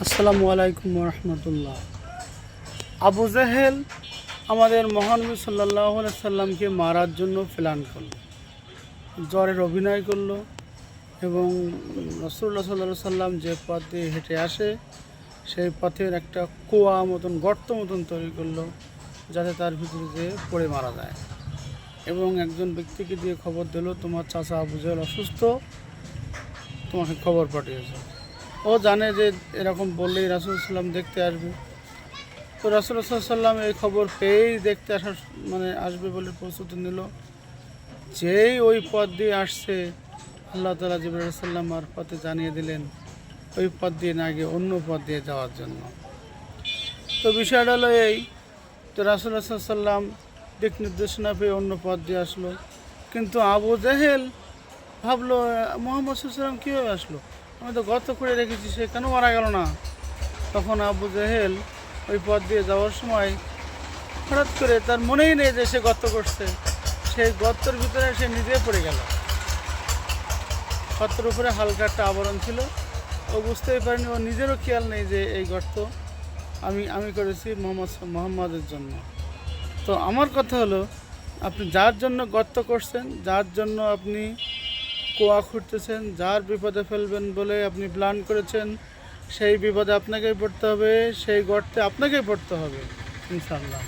আসসালামু আলাইকুম রহমতুল্লাহ। আবু জাহেল আমাদের মহানবী সাল্লাল্লাহু আলাইহি সাল্লামকে মারার জন্য প্ল্যান করলো, জ্বরের অভিনয় করলো এবং রাসূলুল্লাহ সাল্লাল্লাহু আলাইহি সাল্লাম যে পথ দিয়ে হেঁটে আসে সেই পথের একটা কুয়া মতন গর্ত মতন তৈরি করলো যাতে তার ভিতরে যেয়ে পড়ে মারা যায়। এবং একজন ব্যক্তিকে দিয়ে খবর দিল, তোমার চাচা আবু জাহেল অসুস্থ, তোমাকে খবর পাঠিয়েছে। ও জানে যে এরকম বললেই রাসূল সাল্লাম দেখতে আসবে। তো রাসূল সাল্লাম এই খবর পেয়েই দেখতে আসার আসবে বলে প্রস্তুতি নিল। যেই ওই পথ দিয়ে আসছে, আল্লাহ তাআলা জিবরাইল সাল্লাম মারফতে জানিয়ে দিলেন ওই পথ দিয়ে না গিয়ে অন্য পথ দিয়ে যাওয়ার জন্য। তো বিষয়টা হলো এই, তো রাসূল সাল্লাম দিক নির্দেশনা পেয়ে অন্য পথ দিয়ে আসলো। কিন্তু আবু জাহেল ভাবলো, মুহাম্মদ সাল্লাম কীভাবে আসলো, আমি তো গর্ত করে রেখেছি, সে কেন মারা গেল না? তখন আবু জাহেল ওই পথ দিয়ে যাওয়ার সময় হঠাৎ করে তার মনেই নেই যে সে গর্ত করছে, সেই গর্তের ভিতরে সে নিজে পড়ে গেল। গর্তের উপরে হালকা একটা আবরণ ছিল, ও বুঝতেই পারেনি, ও নিজেরও খেয়াল নেই যে এই গর্ত আমি করেছি মোহাম্মদের জন্য। তো আমার কথা হলো, আপনি যার জন্য গর্ত করছেন, যার জন্য আপনি কুয়া খুঁড়তেছেন, যার বিপদে ফেলবেন বলে আপনি প্ল্যান করেছেন, সেই বিপদে আপনাকেই পড়তে হবে, সেই গর্তে আপনাকেই পড়তে হবে ইনশাআল্লাহ।